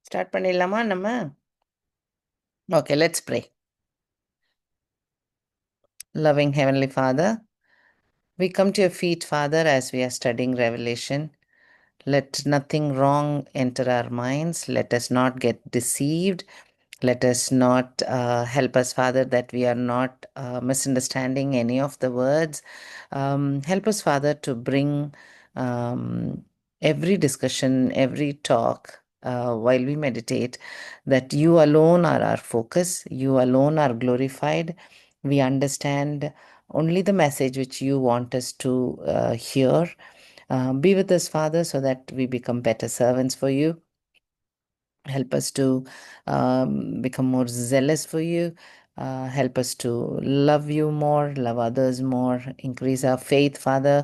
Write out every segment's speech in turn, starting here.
Start பண்ணிடலாமா நம்ம? Okay, let's pray. Loving Heavenly Father, we come to your feet, Father, as we are studying Revelation. Let nothing wrong enter our minds. Let us not get deceived. Let us not help us, Father, that we are not misunderstanding any of the words. Help us, Father, to bring every discussion, every talk while we meditate, that you alone are our focus, you alone are glorified. We understand only the message which you want us to hear. Be with us, Father, so that we become better servants for you. Help us to become more zealous for you. Help us to love you more, love others more, increase our faith, Father.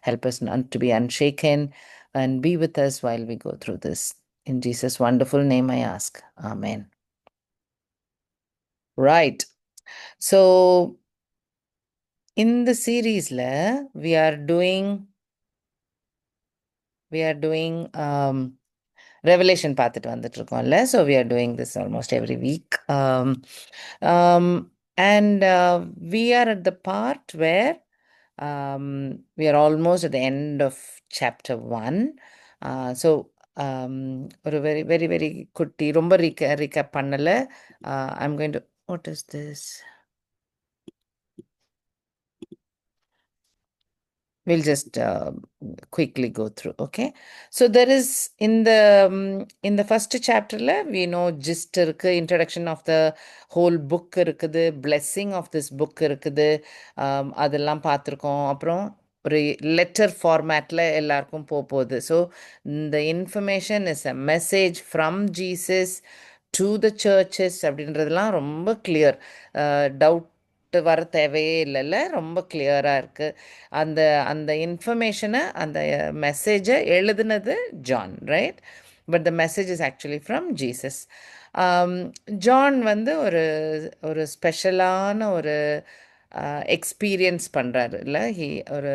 Help us not to be unshaken and be with us while we go through this. In Jesus' wonderful name I ask. Amen. Right. So, in the series, we are doing Revelation பார்த்துட்டு வந்துட்டு இருக்கோம்ல. So we are doing this almost every week. And we are at the part where we are almost at the end of chapter 1. So ஒரு very very very குட்டி ரொம்ப recap பண்ணல. I'm going to, what is this? We'll just quickly go through. Okay, so there is in the first chapter we know gist irukku, introduction of the whole book இருக்குது, blessing of this book இருக்குது, அதெல்லாம் பார்த்துருக்கோம். அப்புறம் ஒரு letter ஃபார்மேட்டில் எல்லாருக்கும் போகுது. So the information is a message from Jesus to the churches அப்படின்றதெல்லாம் ரொம்ப கிளியர். டவுட் வர தேவையே இல்லைல்ல, ரொம்ப கிளியராக இருக்குது. அந்த அந்த இன்ஃபர்மேஷனை, அந்த மெசேஜை எழுதுனது John, right? But the message is actually from Jesus. John வந்து ஒரு ஒரு ஸ்பெஷலான ஒரு எக்ஸ்பீரியன்ஸ் பண்ணுறாரு இல்லை, ஒரு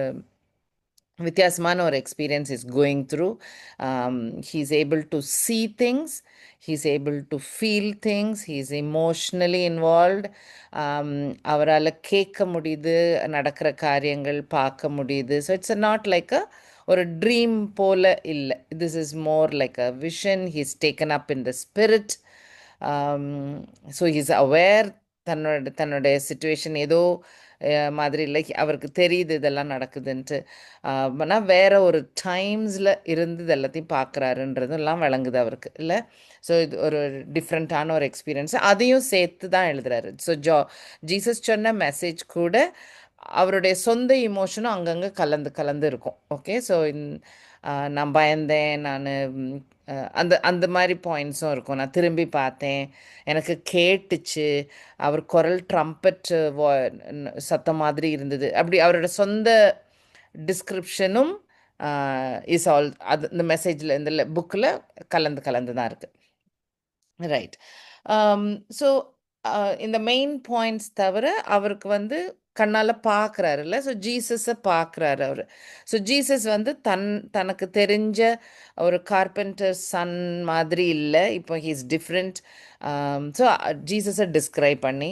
வித்தியாசமான ஒரு experience is going through. He is able to see things, he is able to feel things, he is emotionally involved. அவரால் கேட்க முடியுது, நடக்கிற காரியங்கள் பார்க்க முடியுது. ஸோ இட்ஸ் நாட் லைக் ஒரு ட்ரீம் போல இல்லை, this is more like a vision. He is taken up in the spirit. So he is aware, தன்னுடைய சுச்சுவேஷன் ஏதோ மாதிரி இல்லை, அவருக்கு தெரியுது இதெல்லாம் நடக்குதுன்ட்டு. ஆனால் வேற ஒரு டைம்ஸில் இருந்து இது எல்லாத்தையும் பார்க்குறாருன்றதெல்லாம் விளங்குது அவருக்கு இல்லை. ஸோ இது ஒரு டிஃப்ரெண்ட்டான ஒரு எக்ஸ்பீரியன்ஸ், அதையும் சேர்த்து தான் எழுதுறாரு. ஸோ ஜீசஸ் சொன்ன மெசேஜ் கூட அவருடைய சொந்த இமோஷனும் அங்கங்கே கலந்து கலந்து இருக்கும். ஓகே, ஸோ நான் பயந்தேன், நான் அந்த அந்த மாதிரி பாயிண்ட்ஸும் இருக்கும். நான் திரும்பி பார்த்தேன், எனக்கு கேட்டுச்சு, அவர் குரல் ட்ரம்பட் சத்தம் மாதிரி இருந்தது, அப்படி அவரோட சொந்த டிஸ்கிரிப்ஷனும் இஸ் ஆல் அது இந்த மெசேஜில், இந்த புக்கில் கலந்து கலந்து தான் இருக்குது. ரைட். ஸோ இந்த மெயின் பாயிண்ட்ஸ் தவிர அவருக்கு வந்து கண்ணால் பார்க்குறாருல்ல, ஸோ ஜீசஸை பார்க்குறாரு அவர். ஸோ ஜீசஸ் வந்து தனக்கு தெரிஞ்ச ஒரு கார்பெண்டர் சன் மாதிரி இல்லை, இப்போ ஹீஸ் டிஃப்ரெண்ட். ஸோ ஜீசஸை டிஸ்கிரைப் பண்ணி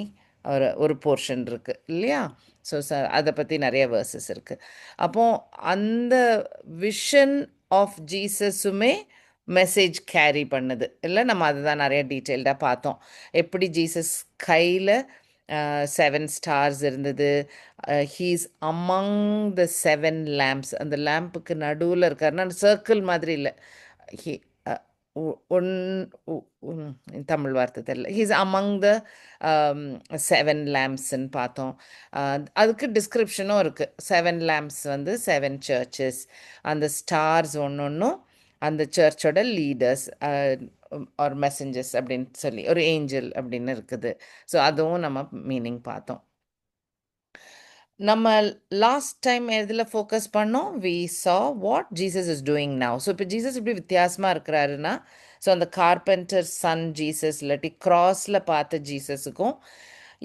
ஒரு போர்ஷன் இருக்குது இல்லையா? ஸோ அதை பற்றி நிறைய வேர்சஸ் இருக்குது. அப்போது அந்த விஷன் ஆஃப் ஜீசஸுமே மெசேஜ் கேரி பண்ணுது இல்லை. நம்ம அதுதான் நிறைய டீட்டெயில்டாக பார்த்தோம். எப்படி ஜீசஸ் கையில் 7 ஸ்டார்ஸ் இருந்தது, ஹீஸ் அமங் த 7 லேம்ப்ஸ், அந்த லேம்புக்கு நடுவில் இருக்காருன்னா அந்த சர்க்கிள் மாதிரி இல்லை, ஹீ ஒன் தமிழ் வார்த்தை தெரியல, ஹீஸ் அமங் த 7 லேம்ப்ஸ்ன்னு பார்த்தோம். அதுக்கு டிஸ்கிரிப்ஷனும் இருக்குது. 7 லேம்ப்ஸ் வந்து 7 சர்ச்சஸ், அந்த ஸ்டார்ஸ் ஒன்று ஒன்றும் அந்த சர்ச்சோட லீடர்ஸ் ஆர் மெசஞ்சர்ஸ் அப்படின்னு சொல்லி ஒரு ஏஞ்சல் அப்படின்னு இருக்குது. ஸோ அதுவும் நம்ம மீனிங் பார்த்தோம். நம்ம லாஸ்ட் டைம் எதில் ஃபோக்கஸ் பண்ணோம்? We saw what Jesus is doing now. So இப்போ ஜீசஸ் இப்படி வித்தியாசமாக இருக்கிறாருன்னா, ஸோ அந்த கார்பெண்டர் சன் ஜீசஸ் இல்லாட்டி கிராஸில் பார்த்த ஜீசஸுக்கும்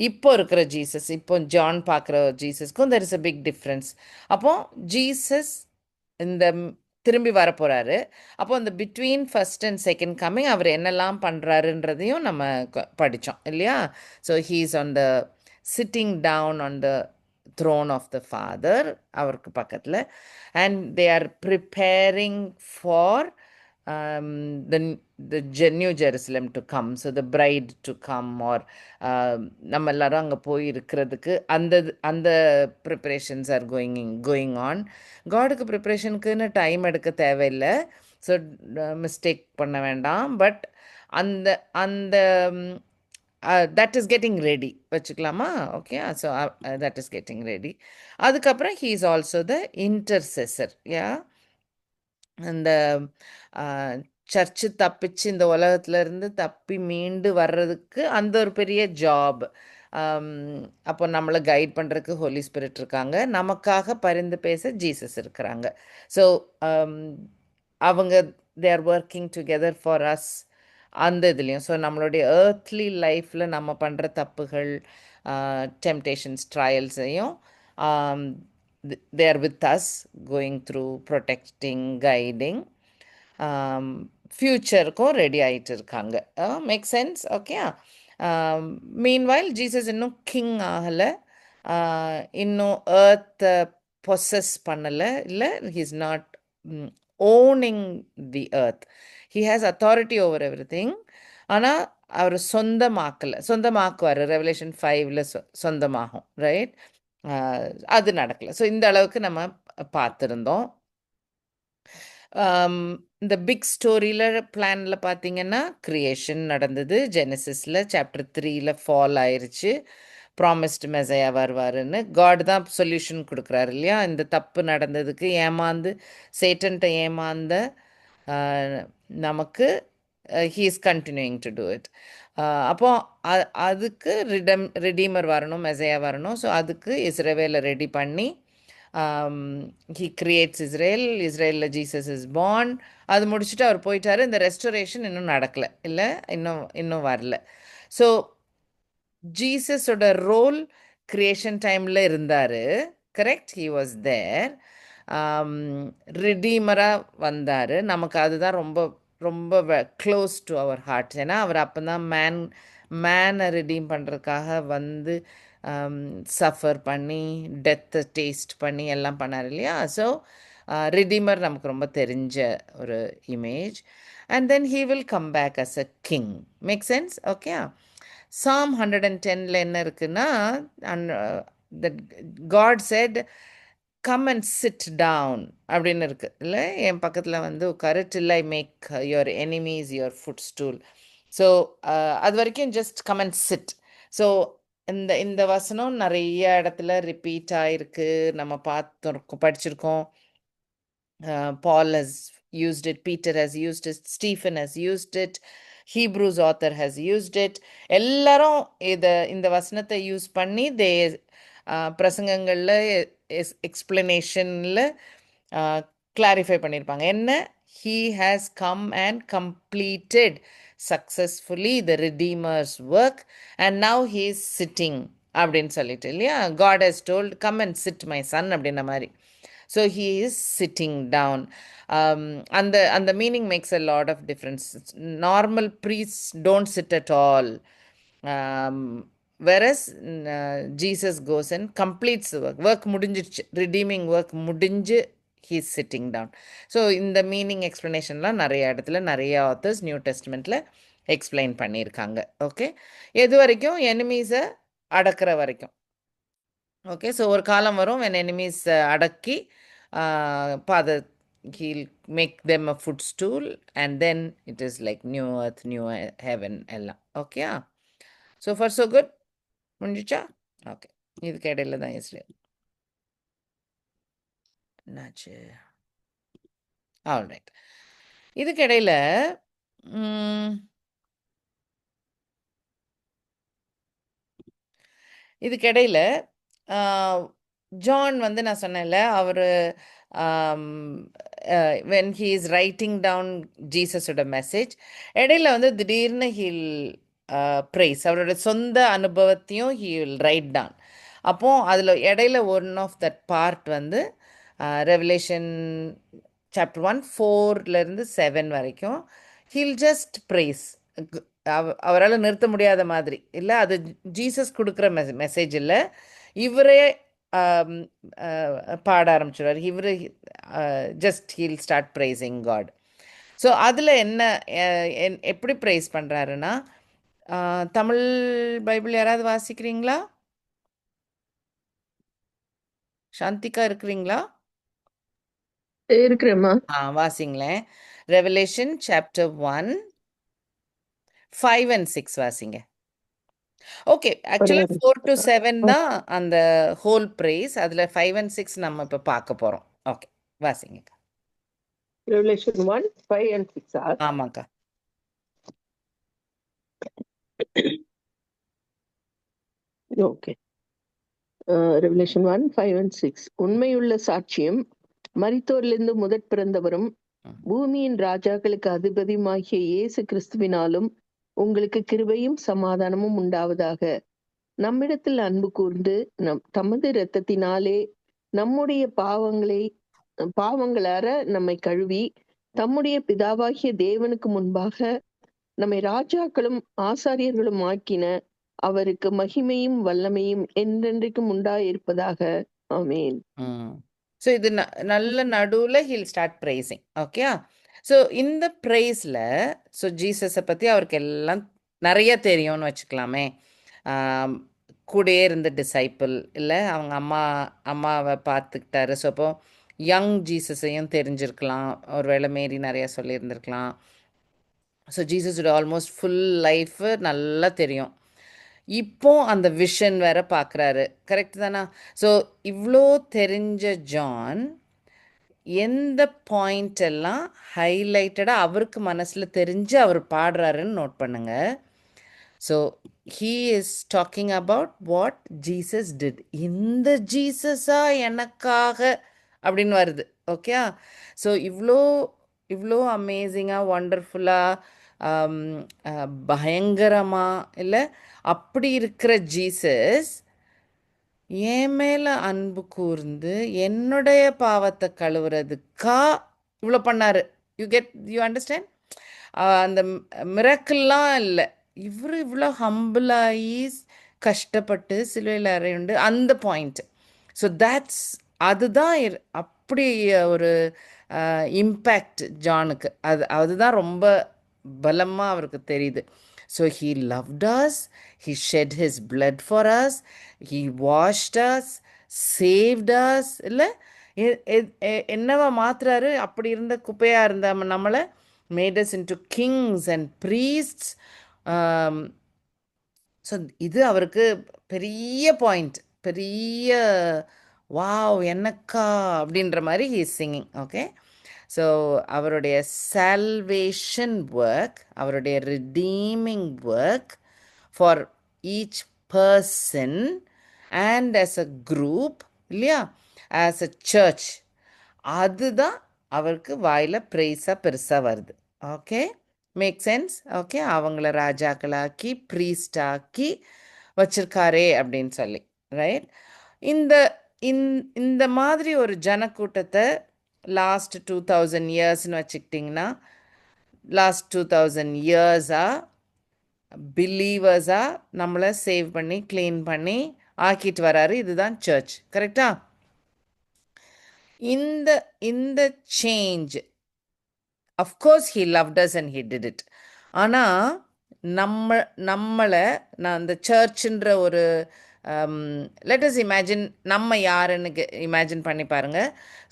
இப்போ இருக்கிற ஜீசஸ், இப்போ ஜான் பார்க்குற ஜீசஸ்க்கும் there is a big difference. அப்போது ஜீசஸ் இந்த திரும்பி வரப்போகிறாரு. அப்போ அந்த between first and second coming அவர் என்னெல்லாம் பண்ணுறாருன்றதையும் நம்ம படித்தோம் இல்லையா? So he's on the sitting down on the throne of the father, அவருக்கு பக்கத்தில். And they are preparing for um, the New Jerusalem to come, so the bride to come, or நம்ம எல்லாரும் அங்கே போய் இருக்கிறதுக்கு அந்த ப்ரிப்பரேஷன்ஸ் ஆர் கோயிங் ஆன். காடுக்கு ப்ரிப்பரேஷனுக்குன்னு டைம் எடுக்க தேவையில்லை, ஸோ மிஸ்டேக் பண்ண வேண்டாம். பட் அந்த அந்த தட் இஸ் கெட்டிங் ரெடி வச்சுக்கலாமா? Okay, so that is getting ready. அதுக்கப்புறம் he is also the intercessor. Yeah, அந்த சர்ச்சு தப்பிச்சு இந்த உலகத்துலேருந்து தப்பி மீண்டு வர்றதுக்கு அந்த ஒரு பெரிய ஜாப். அப்போ நம்மளை கைட் பண்ணுறதுக்கு ஹோலி ஸ்பிரிட் இருக்காங்க, நமக்காக பரிந்து பேச ஜீசஸ் இருக்கிறாங்க. ஸோ அவங்க they are working together for us அந்த இதுலேயும். ஸோ நம்மளுடைய ஏர்த்லி லைஃப்பில் நம்ம பண்ணுற தப்புகள், டெம்டேஷன்ஸ், ட்ரையல்ஸையும் they are with us, going through, protecting, guiding. ஃப்யூச்சருக்கும் ரெடி ஆகிட்டு இருக்காங்க. Make sense? Okay. Meanwhile Jesus இன்னும் கிங் ஆகலை, இன்னும் ஏர்த்தை பொசஸ் பண்ணலை, இல்லை, he's not owning the earth. he has authority over everything. ஆனால் அவர் சொந்தமாக்குவார். Revelation 5ல் சொந்தமாகும், right? அது நடக்கலை. ஸோ இந்த அளவுக்கு நம்ம பார்த்துருந்தோம். இந்த பிக் ஸ்டோரியில் பிளானில் பார்த்தீங்கன்னா கிரியேஷன் நடந்தது, ஜெனசிஸில். சாப்டர் 3ல் ஃபால் ஆயிடுச்சு, ப்ராமிஸ்டு மெசையா வருவாருன்னு காட் தான் சொல்யூஷன் கொடுக்குறாரு இல்லையா? இந்த தப்பு நடந்ததுக்கு சேட்டன்ட்ட ஏமாந்த நமக்கு he is continuing to do it. அப்போ அதுக்கு ரிடீமர் வரணும், மெசையா வரணும். ஸோ அதுக்கு இஸ்ரவேலை ரெடி பண்ணி he creates இஸ்ரேலில் ஜீசஸ் இஸ் born. அது முடிச்சுட்டு அவர் போயிட்டாரு. இந்த ரெஸ்டரேஷன் இன்னும் நடக்கலை, இல்லை, இன்னும் வரல. ஸோ ஜீசஸோட ரோல் கிரியேஷன் டைமில் இருந்தார், கரெக்ட்? He was there. ரிடீமராக வந்தார். நமக்கு அதுதான் ரொம்ப ரொம்ப க்ளோஸ் டு அவர் ஹார்ட். ஏன்னா அவர் அப்போ தான் மேனை ரிடீம் பண்ணுறதுக்காக வந்து சஃபர் பண்ணி டெத்தை டேஸ்ட் பண்ணி எல்லாம் பண்ணார் இல்லையா? ஸோ ரிடீமர் நமக்கு ரொம்ப தெரிஞ்ச ஒரு image. And then he will come back as a king. Make sense? Okay. Psalm 110ல் என்ன இருக்குன்னா, that God said come and sit down அப்படின்னு இருக்கு இல்லை? என் பக்கத்தில் வந்து உட்காரு, till I make your enemies your footstool. So அது வரைக்கும் just come and chit. So இந்த வசனம் நிறைய இடத்துல ரிப்பீட் ஆகிருக்கு, நம்ம படிச்சிருக்கோம். Paul has used it, Peter has used it, Stephen has used it, Hebrews author has used it. எல்லாரும் இந்த வசனத்தை யூஸ் பண்ணி பிரசங்கங்களில் எக்ஸ்பிளனேஷனில் கிளாரிஃபை பண்ணியிருப்பாங்க. என்ன? he has come and completed successfully the Redeemer's work and now he is sitting அப்படின்னு சொல்லிட்டு இல்லையா? God has told come and sit my son அப்படின்ற மாதிரி. So he is sitting down. அந்த meaning makes a lot of difference. Normal priests don't sit at all. Whereas Jesus goes and completes the work முடிஞ்சிருச்சு, redeeming work முடிஞ்சு he is sitting down. So இந்த meaning எக்ஸ்ப்ளனேஷன்லாம் நிறைய இடத்துல நிறைய authors new டெஸ்ட்மெண்ட்டில் explain பண்ணியிருக்காங்க. Okay, எது வரைக்கும்? எனிமீஸை அடக்கிற வரைக்கும். ஓகே, ஸோ ஒரு காலம் வரும் when enemies அடக்கி he'll make them a footstool and then it is like new earth, new heaven எல்லாம். Okay, so far so good. முடிஞ்சிச்சா? ஓகே, இதுக்கு இடையில தான் இஸ்ரேல் என்னாச்சு? All right. இதுக்கு இடையில ஜான் வந்து நான் சொன்னேன்ல, அவர் when he is writing down ஜீசஸோட மெசேஜ், இடையில வந்து திடீர்னு ஹீல் ப்ரைஸ் அவரோட சொந்த அனுபவத்தையும் he will write down. அப்போது அதில் இடையில ஒன் ஆஃப் தட் பார்ட் வந்து ரெவலேஷன் சாப்டர் 1 4லேருந்து 7 வரைக்கும் ஹீல் ஜஸ்ட் ப்ரைஸ். அவரால் நிறுத்த முடியாத மாதிரி இல்லை, அது ஜீசஸ் கொடுக்குற மெசேஜ் இல்லை, இவரே பாட ஆரம்பிச்சிடுவார். இவர் just he'll start praising God. So அதில் என்ன எப்படி ப்ரைஸ் பண்ணுறாருன்னா, தமிழ் பைபிள் யாராவது வாசிக்கிறீங்களா? சாந்திகா இருக்கிறீங்களா? இருக்கிறேம்மா. வாசிங்களேன். ரெவலேஷன் சாப்டர் 1 5 and 6 வாசிங்க. ஓகே, ஆக்சுவலாக 4 to 7 தான் அந்த ஹோல் ப்ரைஸ். அதில் 5 and 6 நம்ம இப்போ பார்க்க போகிறோம். ஓகே, வாசிங்க. Revelation 1 5 and 6. ஆமாக்கா. ஓகே. Revelation 1 5 and 6. உண்மையுள்ள சாட்சியம், மரித்தோரிலிருந்து முதற் பிறந்தவரும் பூமியின் ராஜாக்களுக்கு அதிபதியுமாகிய இயேசு கிறிஸ்துவினாலும் உங்களுக்கு கிருபையும் சமாதானமும் உண்டாவதாக. நம்மிடத்தில் அன்பு கூர்ந்து தமது இரத்தத்தினாலே நம்முடைய பாவங்களார நம்மை கழுவி தம்முடைய பிதாவாகிய தேவனுக்கு முன்பாக நம்மை ராஜாக்களும் ஆசாரியர்களும் ஆக்கின அவருக்கு மகிமையும் வல்லமையும் என்றென்றைக்கும் உண்டாயிருப்பதாக. ஆமேன். ஸோ இது நல்ல நடுவில் he'll start praising. Okay, so இந்த ப்ரைஸில் ஸோ ஜீசஸை பற்றி அவருக்கு எல்லாம் நிறைய தெரியும்னு வச்சுக்கலாமே. கூடயே இருந்த டிசைப்பிள் இல்லை, அவங்க அம்மாவை பார்த்துக்கிட்டாரு. ஸோ அப்போ யங் ஜீசஸையும் தெரிஞ்சிருக்கலாம், ஒரு வேளை மேரி நிறையா சொல்லியிருந்திருக்கலாம். ஸோ ஜீசஸோட ஆல்மோஸ்ட் ஃபுல் லைஃபு நல்லா தெரியும். இப்போ அந்த விஷன் வேற பார்க்குறாரு. கரெக்ட் தானா? ஸோ இவ்வளோ தெரிஞ்ச ஜான் எந்த பாயிண்ட் எல்லாம் ஹைலைட்டடாக அவருக்கு மனசில் தெரிஞ்சு அவர் பாடுறாருன்னு நோட் பண்ணுங்க. So he is talking about what Jesus did. இந்த ஜீசஸா எனக்காக அப்படின்னு வருது. ஓகே, ஸோ இவ்வளோ அமேசிங்காக ஒண்டர்ஃபுல்லாக பயங்கரமாக இல்லை, அப்படி இருக்கிற ஜீசஸ் என் மேலே அன்பு கூர்ந்து என்னுடைய பாவத்தை கழுவுறதுக்கா இவ்வளோ பண்ணார். You understand? அந்த மிராக்கிள்லாம் இல்லை, இவர் இவ்வளோ ஹம்பிளாகி கஷ்டப்பட்டு சிலுவையில் அறையுண்டு அந்த பாயிண்ட். ஸோ அதுதான் அப்படி ஒரு இம்பேக்ட் ஜானுக்கு. அதுதான் ரொம்ப பலமாக அவருக்கு தெரியுது. So he loved us, he shed his blood for us, he washed us, saved us. இல்லை என்னவா மாத்துறாரு? அப்படி இருந்த குப்பையாக இருந்த நம்மளை made us into kings and priests. So இது அவருக்கு பெரிய பாயிண்ட், பெரிய வாவ் என்னக்கா அப்படின்ற மாதிரி he is singing. Okay, so அவருடைய சால்வேஷன் ஒர்க், அவருடைய redeeming work for each person and as a group இல்லையா, ஆஸ் அ சர்ச், அதுதான் அவருக்கு வாயில் ப்ரைஸாக பெருசாக வருது. Okay, make sense? ஓகே, அவங்கள ராஜாக்களாக்கி ப்ரீஸ்டாக்கி வச்சிருக்காரே அப்படின்னு சொல்லி, ரைட்? இந்த மாதிரி ஒரு ஜனக்கூட்டத்தை லாஸ்ட் 2000 இயர்ஸ்னு வச்சுக்கிட்டிங்கன்னா, லாஸ்ட் 2000 இயர்ஸாக பிலீவர்ஸாக நம்மளை சேவ் பண்ணி க்ளீன் பண்ணி ஆக்கிட்டு வராரு. இதுதான் சர்ச். கரெக்டா? இந்த change, of course he loved us and he did it. ஆனால் நம்மளை நான் அந்த சர்ச்சுன்ற ஒரு லெட் அஸ் இமேஜின் நம்ம யாருன்னு இமேஜின் பண்ணி பாருங்க.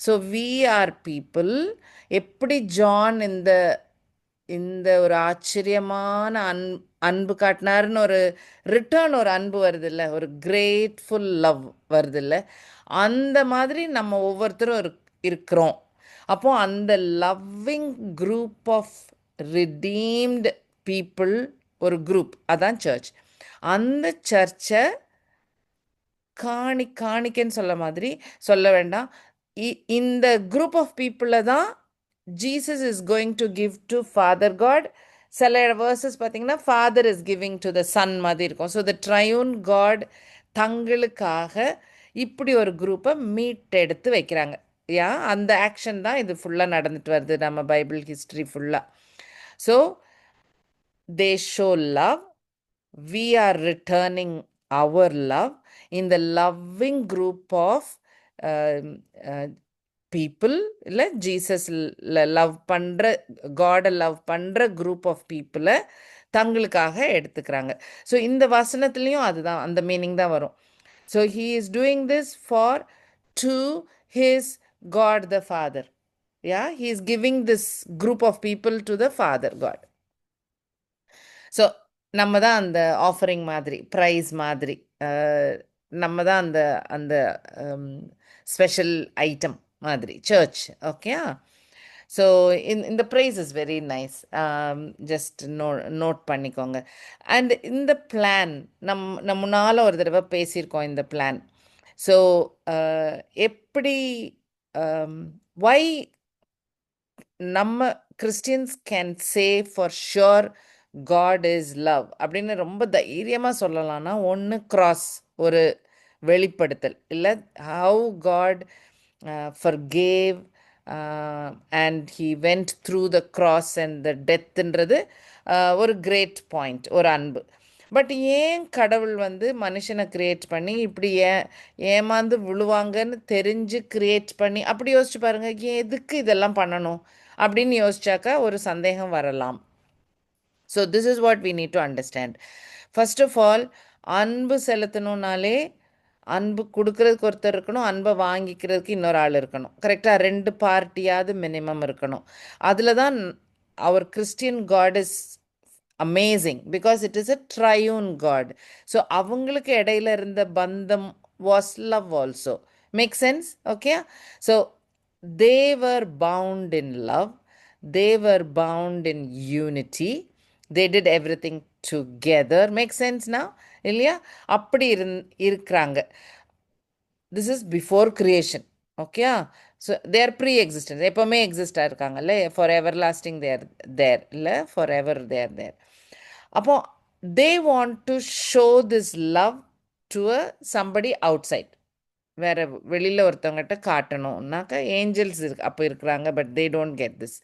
So we are people. எப்படி ஜான் இந்த ஒரு ஆச்சரியமான அன்பு காட்டினாருன்னு ஒரு ரிட்டர்ன், ஒரு அன்பு வருது இல்லை, ஒரு கிரேட்ஃபுல் லவ் வருது இல்லை, அந்த மாதிரி நம்ம ஒவ்வொருத்தரும் இருக்கிறோம். அப்போது அந்த loving group of redeemed people, ஒரு குரூப், அதான் சர்ச். அந்த சர்ச்சை காணிக்கன்னு சொல்ல வேண்டாம், இந்த குரூப் ஆஃப் பீப்புளில் தான் Jesus is going to give to father God. சில வேர்சஸ் பார்த்தீங்கன்னா father is giving to the son மாதிரி இருக்கும். ஸோ த ட்ரையூன் காட் தங்களுக்காக இப்படி ஒரு குரூப்பை மீட்டெடுத்து வைக்கிறாங்க. யா அந்த ஆக்ஷன் தான் இது ஃபுல்லாக நடந்துட்டு வருது நம்ம பைபிள் ஹிஸ்ட்ரி ஃபுல்லாக. So they show love, we are returning our love in the loving group of um, uh, people, இல்லை ஜீசஸ் லவ் பண்ணுற, காடை லவ் பண்ணுற குரூப் ஆஃப் பீப்புளை தங்களுக்காக எடுத்துக்கிறாங்க. ஸோ இந்த வசனத்துலேயும் அதுதான், அந்த மீனிங் தான் வரும். So he is doing this for to his God the Father. Yeah, he is giving this group of people to the Father God. So நம்ம தான் அந்த ஆஃபரிங் மாதிரி, ப்ரைஸ் மாதிரி, நம்ம தான் அந்த அந்த ஸ்பெஷல் ஐட்டம் மாதிரி, சர்ச். ஓகே. ஸோ இந்த praise is very nice. Just note பண்ணிக்கோங்க. அண்ட் இந்த பிளான் நம்ம முன்னால் ஒரு தடவை பேசியிருக்கோம் இந்த பிளான். ஸோ எப்படி வை நம்ம Christians can say for sure God is love அப்படின்னு ரொம்ப தைரியமாக சொல்லலாம்னா, ஒன்று கிராஸ், ஒரு வெளிப்படுத்தல், இல்லை how God forgave and he went through the cross and the deathன்றது ஒரு கிரேட் பாயிண்ட், ஒரு அன்பு. பட் ஏன் கடவுள் வந்து மனுஷனை கிரியேட் பண்ணி இப்படி ஏமாந்து விழுவாங்கன்னு தெரிஞ்சு கிரியேட் பண்ணி, அப்படி யோசிச்சு பாருங்க, எதுக்கு இதெல்லாம் பண்ணணும் அப்படின்னு யோசிச்சாக்கா ஒரு சந்தேகம் வரலாம். So this is what we need to understand. First of all, அன்பு செலுத்தணுன்னாலே அன்பு கொடுக்கறதுக்கு ஒருத்தர் இருக்கணும், அன்பை வாங்கிக்கிறதுக்கு இன்னொரு ஆள் இருக்கணும். கரெக்டாக 2 பார்ட்டியாவது மினிமம் இருக்கணும். அதில் தான் அவர் Christian God is amazing because it is a triune God. So அவங்களுக்கு இடையில இருந்த பந்தம் was love also. Make sense? Okay. So they were bound in love, they were bound in unity, they did everything together. Make sense now? இல்லையா? அப்படி இருக்கிறாங்க. This is before creation. Okay. So there pre existence, எப்போவுமே எக்ஸிஸ்டாக இருக்காங்கல்ல, for ever lasting தேர் தேர், இல்லை for ever there there. அப்போ they want to show this love to a somebody outside, வேற வெளியில் ஒருத்தவங்ககிட்ட காட்டணும்னாக்கா ஏஞ்சல்ஸ் அப்போ இருக்கிறாங்க. But they don't get this.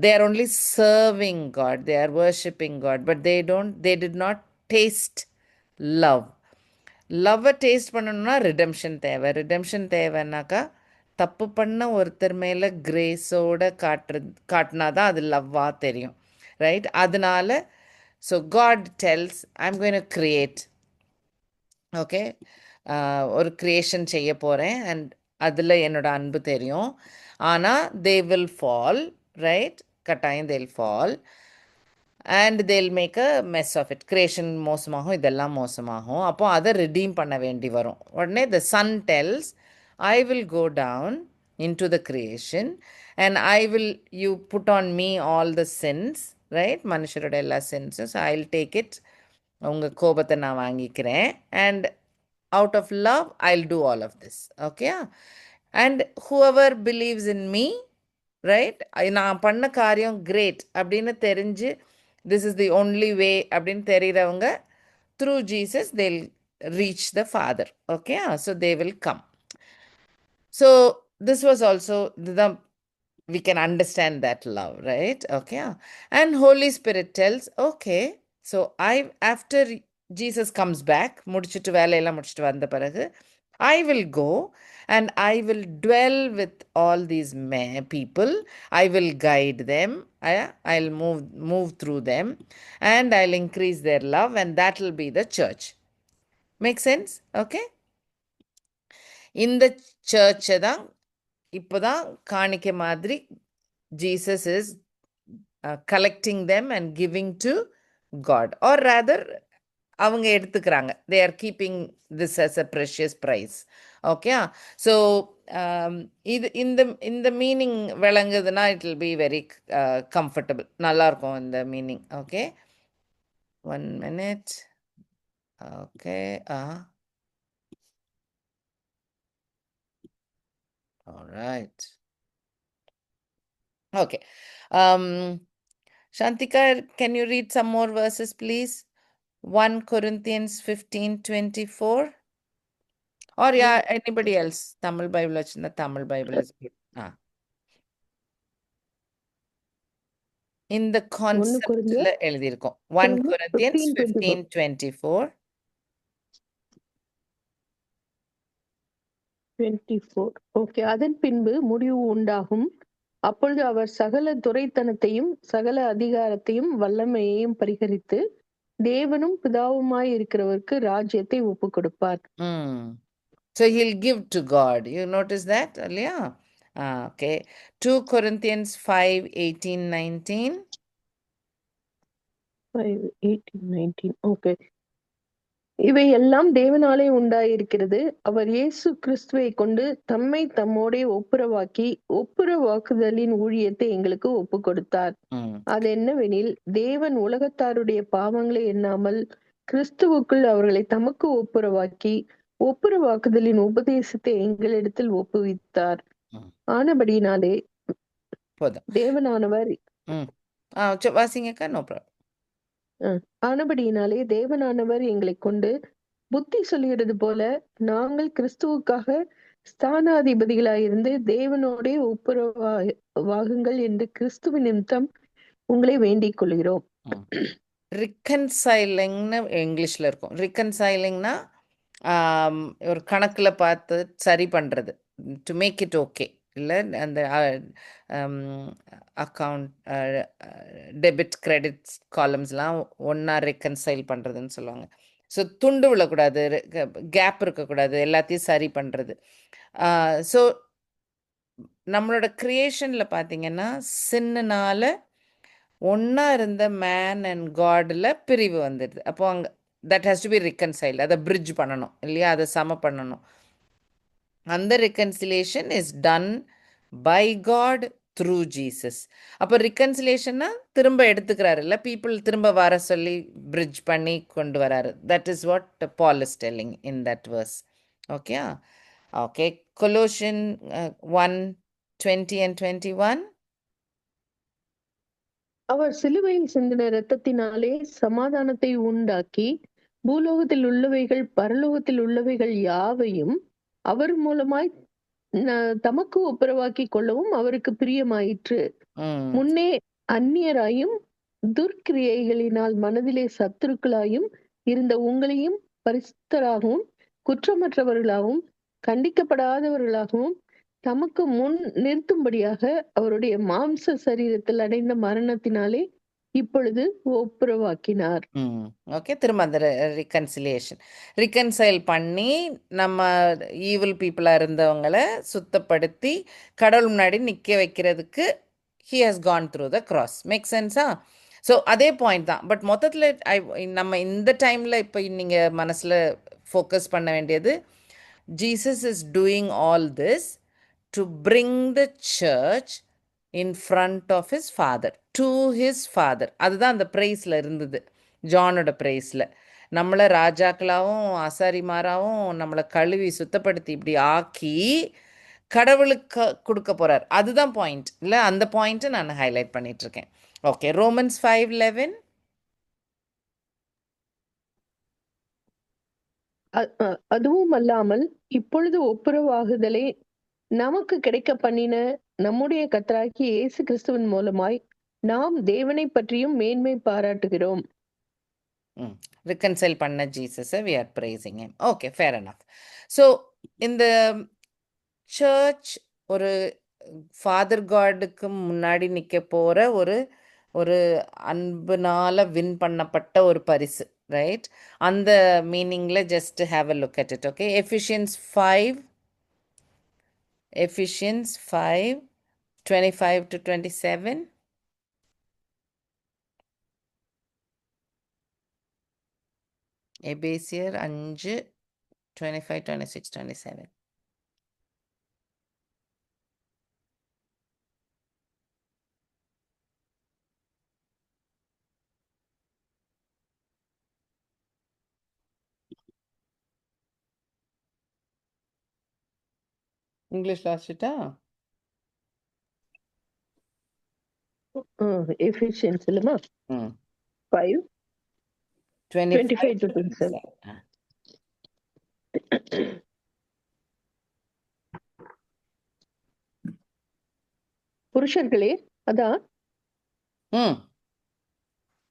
They are only serving God, they are worshipping God, but they did not taste love. லவ்வை taste பண்ணணும்னா redemption தேவை. Redemption தேவைன்னாக்கா தப்பு பண்ண ஒருத்தர் மேலே கிரேஸோடு காட்டினா தான் அது லவ்வாக தெரியும். ரைட்? அதனால so God tells, I am going to create. Okay, ஒரு க்ரியேஷன் செய்ய போகிறேன் அண்ட் அதில் என்னோடய அன்பு தெரியும். ஆனால் தே வில் ஃபால், ரைட்? கட்டாயம் they'll fall and they'll make a mess of it. Creation மோசமாகும், இதெல்லாம் மோசமாகும். அப்போ அதை ரிடீம் பண்ண வேண்டி வரும். உடனே the son tells, I will go down into the creation and I will you put on me all the sins, right? மனுஷரோட எல்லா சின்ஸும். ஐ வில் டேக் இட், உங்கள் கோபத்தை நான் வாங்கிக்கிறேன். And out of love I'll do all of this. Okay, and whoever believes in me, right, நான் பண்ண காரியம் கிரேட் அப்படின்னு தெரிஞ்சு, this is the only way அப்படின்னு தெரிகிறவங்க, through Jesus they'll reach the Father. Okay, so they will come. So this was also the, we can understand that love, right? Okay, and Holy Spirit tells, okay, so after Jesus comes back, முடிச்சிட்டு வேலையெல்லாம் முடிச்சிட்டு வந்த பிறகு, I will go and I will dwell with all these people. I will guide them. I'll move through them and I'll increase their love, and that will be the church. Make sense? Okay. இந்த சர்ச்சை தான் இப்போதான் காணிக்க மாதிரி Jesus is collecting them and giving to God, or rather அவங்க எடுத்துக்கிறாங்க. They are keeping this as a precious price. Okay. So இது இந்த மீனிங் விளங்குதுன்னா it will be very comfortable, நல்லாயிருக்கும் இந்த meaning. Okay, 1 minute. Okay, alright. Okay, Shantika, can you read some more verses, please? 1 Corinthians 15:24. Or yeah, anybody else. Tamil Bible வச்சிருந்தா Tamil Bible is good. இந்த கான்செப்ட்ல எழுதியிருக்கோம். 1 Corinthians 15:24. 24. Okay. அதன் பின்பு முடிவு உண்டாகும். அப்பொழுது அவர் சகல துரைத்தனத்தையும் சகல அதிகாரத்தையும் வல்லமையையும் பரிகரித்து தேவனும் பிதாவுமாய் இருக்கிறவருக்கு ராஜ்யத்தை ஒப்பு கொடுப்பார். So he'll give to God. You notice that earlier? Okay. 2 Corinthians 5:18-19. 5:18-19. Okay. இவை எல்லாம் தேவனாலே உண்டாயிருக்கிறது. அவர் இயேசு கிறிஸ்துவை கொண்டு தம்மை தம்மோடே ஒப்புரவாக்குதலின் ஊழியத்தை எங்களுக்கு ஒப்பு கொடுத்தார். அது என்னவெனில், தேவன் உலகத்தாருடைய பாவங்களை எண்ணாமல் கிறிஸ்துவுக்குள் அவர்களை தமக்கு ஒப்புரவாக்குதலின் உபதேசத்தை எங்களிடத்தில் ஒப்புவித்தார். ஆனபடியினாலே தேவனானவர் ஆனபடியினாலே தேவனானவர் எங்களை கொண்டு புத்தி சொல்லுகிறது போல நாங்கள் கிறிஸ்துவுக்காக ஸ்தானாதிபதிகளாயிருந்து தேவனோடே ஒப்புரவாகுங்கள் என்று கிறிஸ்துவின் நிமித்தம் உங்களை வேண்டிக் கொள்கிறோம். ரிகன்சைலிங்னு இங்கிலீஷ்ல இருக்கும். ரிகன்சைலிங்னா ஒரு கணக்கில் பார்த்து சரி பண்ணுறது, டு மேக் இட் ஓகே. இல்லை அந்த அக்கௌண்ட் டெபிட் கிரெடிட்ஸ் காலம்ஸ்லாம் ஒன்றா ரெக்கன்சைல் பண்ணுறதுன்னு சொல்லுவாங்க. ஸோ துண்டு விழக்கூடாது, கேப் இருக்கக்கூடாது, எல்லாத்தையும் சரி பண்ணுறது. ஸோ நம்மளோட க்ரியேஷனில் பார்த்திங்கன்னா சின்னுனால ஒன்றா இருந்த மேன் அண்ட் காடில் பிரிவு வந்துடுது. அப்போ அங்கே that has to be reconciled. அதை பிரிட்ஜ் பண்ணணும் இல்லையா, அதை சம பண்ணணும். அந்த reconciliation is done by God through Jesus. அப்போ ரிகன்சிலேஷன்னா திரும்ப எடுத்துக்கிறாரு இல்லை, பீப்புள் திரும்ப வர சொல்லி பிரிட்ஜ் பண்ணி கொண்டு வராரு. That is what Paul is telling in that verse. Okay. Okay. Colossian 1:20-21. அவர் சிலுவையில் சிந்தின இரத்தத்தினாலே சமாதானத்தை உண்டாக்கி பூலோகத்தில் உள்ளவைகள் பரலோகத்தில் உள்ளவைகள் யாவையும் அவர் மூலமாய் தமக்கு ஒப்புரவாக்கி கொள்ளவும் அவருக்கு பிரியமாயிற்று. முன்னே அந்நியராயும் துர்க்கிரியைகளினால் மனதிலே சத்துருக்களாயும் இருந்த உங்களையும் பரிசுத்தராகவும் குற்றமற்றவர்களாகவும் கண்டிக்கப்படாதவர்களாகவும் தமக்கு முன் நிறுத்தும்படியாக அவருடைய மாம்ச சரீரத்தில் அடைந்த மரணத்தினாலே இப்பொழுது ஒப்புரவாக்கினார். ஓகே. திரும்ப அந்த ரிகன்சைல் பண்ணி நம்ம ஈவில் பீப்புளாக இருந்தவங்களை சுத்தப்படுத்தி கடவுள் முன்னாடி நிற்க வைக்கிறதுக்கு he has gone through the cross. Make sense? So அதே பாயிண்ட் தான். பட் மொத்தத்தில் நம்ம இந்த டைமில் இப்போ நீங்கள் மனசில் ஃபோக்கஸ் பண்ண வேண்டியது, Jesus is doing all this to bring the church in front of his father, to his father. அதுதான் அந்த ப்ரைஸில் இருந்தது, ஜானோட ப்ரைஸில். நம்மளை ராஜாக்களாகவும் ஆசாரிமாராகவும் நம்மளை கழுவி சுத்தப்படுத்தி இப்படி ஆக்கி கடவுளுக்கு கொடுக்க போகிறார். அதுதான் பாயிண்ட் இல்லை, அந்த பாயிண்ட்டை நான் ஹைலைட் பண்ணிகிட்ருக்கேன். ஓகே. ரோமன்ஸ் 5:11. அதுவும் அல்லாமல் இப்பொழுது ஒப்புரவாகுதலை நமக்கு கிடைக்க பண்ணின நம்முடைய கர்த்தராகிய இயேசு கிறிஸ்துவின் மூலமாய் நாம் தேவனை பற்றியும் மேன்மை பாராட்டுகிறோம். reconcile பண்ண ஜீசஸை we are praising him. Okay, fair enough. So இந்த சர்ச் ஒரு ஃபாதர் காடுக்கு முன்னாடி நிற்க போகிற ஒரு அன்புனால வின் பண்ணப்பட்ட ஒரு பரிசு, ரைட்? அந்த மீனிங்கில் just have a look at it. Okay. Ephesians 5:25-27. எபேசியர் 5:25-26-27. இங்கிலீஷ் வாசிட்டா? எஃபிஷியன்ஸ் இல்லமா? 5:25-27. புருஷர்களே அதான் ம்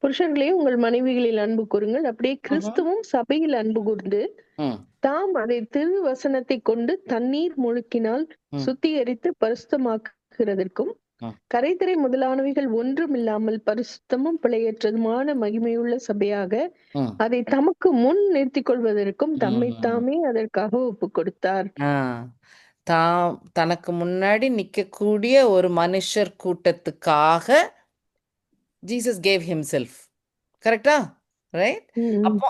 புருஷர்களே உங்கள் மனைவிகளில் அன்பு கூறுங்கள். அப்படியே ம்ஹ்ம். கிறிஸ்துவும் சபையில் அன்பு கூர்ந்து ம் தாம் அதை திருவசனத்தை கொண்டு தண்ணீர் முழுக்கினால் ம் சுத்திகரித்து பரிசுத்தமாக்குகிறதற்கும் ம் கரைதிரை முதலானவைகள் ஒன்றுமில்லாமல் பரிசுத்தமும் பிழையற்றதுமான மகிமையுள்ள சபையாக ம் அதை தமக்கு முன் நிறுத்திக் கொள்வதற்கும் தம்மை ம் தாமே அதற்காக ஒப்புக் கொடுத்தார். ஆ தனக்கு முன்னாடி நிக்கக்கூடிய ஒரு மனுஷர் கூட்டத்துக்காக ஜீசஸ் கேவ் ஹிம்செல்ஃப். கரெக்டா? ரைட்? ம். அப்போ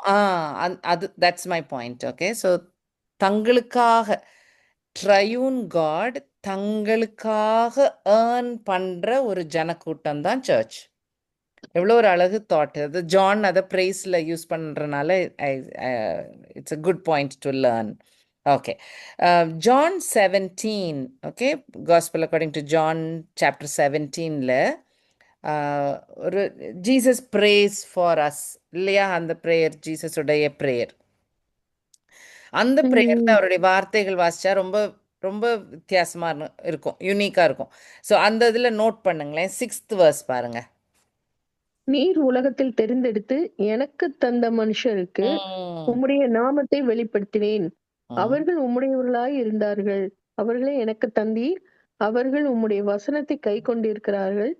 அது that's my point. Okay. So தங்களுக்காக ட்ரையூன் காட் தங்களுக்காக ஏர்ன் பண்ற ஒரு ஜனக்கூட்டம் தான் சர்ச். எவ்வளோ ஒரு அழகு தாட். அது ஜான் அதை ப்ரைஸில் யூஸ் பண்ணுறனால it's a good point to learn. Okay. John 17, okay, gospel according to John chapter 17ல ஒரு ஜீசஸ் ப்ரேஸ் ஃபார் அஸ் இல்லையா? அந்த ப்ரேயர் ஜீசஸுடைய ப்ரேயர். அந்த ப்ரேயரில் ம். அவருடைய வார்த்தைகள் வாசிச்சா ரொம்ப ரொம்ப வித்தியாசமாக இருக்கும், யூனிக்காக இருக்கும். ஸோ அந்த இதில் நோட் பண்ணுங்களேன். 6th verse பாருங்க. நீர் உலகத்தில் தெரிந்தெடுத்து எனக்கு தந்த மனுஷருக்கு ம் உம்முடைய நாமத்தை வெளிப்படுத்தினேன். ம் அவர்கள் உம்முடையவர்களாய் இருந்தார்கள். அவர்களை எனக்கு தந்தீர். அவர்கள் உம்முடைய வசனத்தை கை கொண்டிருக்கிறார்கள்.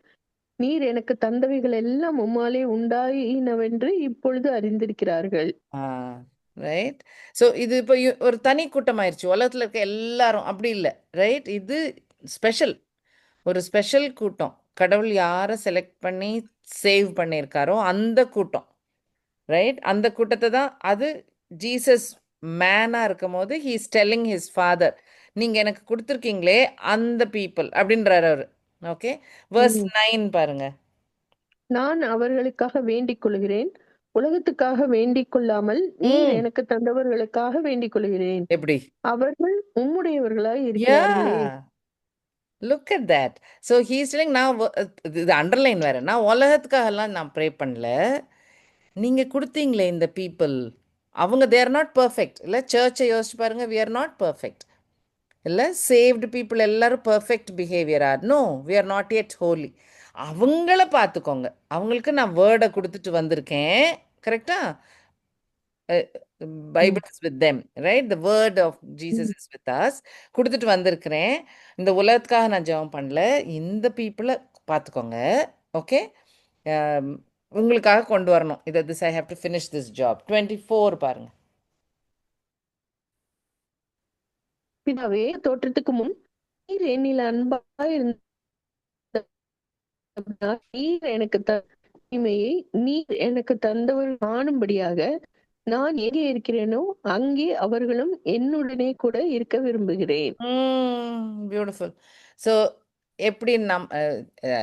நீர் எனக்கு தந்தவைகள் எல்லாம் உம்மாலே உண்டாயினவென்று இப்பொழுது அறிந்திருக்கிறார்கள். ரைட். ஸோ இது இப்போ ஒரு தனி கூட்டம் ஆயிடுச்சு. உலகத்தில் இருக்க எல்லாரும் அப்படி இல்லை. ரைட். இது ஸ்பெஷல், ஒரு ஸ்பெஷல் கூட்டம். கடவுள் யாரை செலக்ட் பண்ணி சேவ் பண்ணியிருக்காரோ அந்த கூட்டம். ரைட். அந்த கூட்டத்தை தான் அது ஜீசஸ் மேனாக இருக்கும் போது he is telling his father, நீங்கள் எனக்கு கொடுத்துருக்கீங்களே அந்த பீப்புள் அப்படின்றார் அவர். ஓகே. verse ம். 9 பாருங்க. நான் அவர்களுக்காக வேண்டிக் கொள்கிறேன். உலகத்துக்காக வேண்டிக் கொள்ளாமல் நீர் ம் எனக்கு தந்தவர்களுக்காக வேண்டிக் கொள்கிறேன். எப்படி? அவர்கள் உம்முடையவர்களாய் யா, இருக்கிறார்களே. Look at that. So he's telling நான் இது அண்டர்லைன் வேறு, நான் உலகத்துக்காகலாம் நான் ப்ரே பண்ணல. நீங்கள் கொடுத்தீங்களே இந்த பீப்புள், அவங்க தேர் நாட் பர்ஃபெக்ட். இல்லை, சர்ச்சை யோசிச்சு பாருங்க, வி ஆர் நாட் பர்ஃபெக்ட். இல்லை, சேவ்டு பீப்புள் எல்லாரும் பர்ஃபெக்ட் பிஹேவியரா? No, we are not yet holy. அவங்கள பார்த்துக்கோங்க. அவங்களுக்கு நான் வேர்டை கொடுத்துட்டு வந்திருக்கேன். கரெக்டா? ம். Bible is with them, right? The word of Jesus ம். Is with us. கொடுத்துட்டு வந்திருக்கிறேன். இந்த உலகத்துக்காக நான் ஜெபம் பண்ணல. இந்த பீப்புளை பார்த்துக்கோங்க. ஓகே. உங்களுக்காக கொண்டு வரணும் இதை. This I have to finish this job. 24 பாருங்க. பிதாவே, தோற்றத்துக்கு முன் நீர் என்னில் அன்பாய் இருந்தபடியால் நீர் எனக்கு தீமையை நீர் எனக்கு தந்தவர் காணும்படியாக நான் எங்கே இருக்கிறேனோ அங்கே அவர்களும் என்னுடனே கூட இருக்க விரும்புகிறேன். பியூட்டிஃபுல். ஸோ எப்படி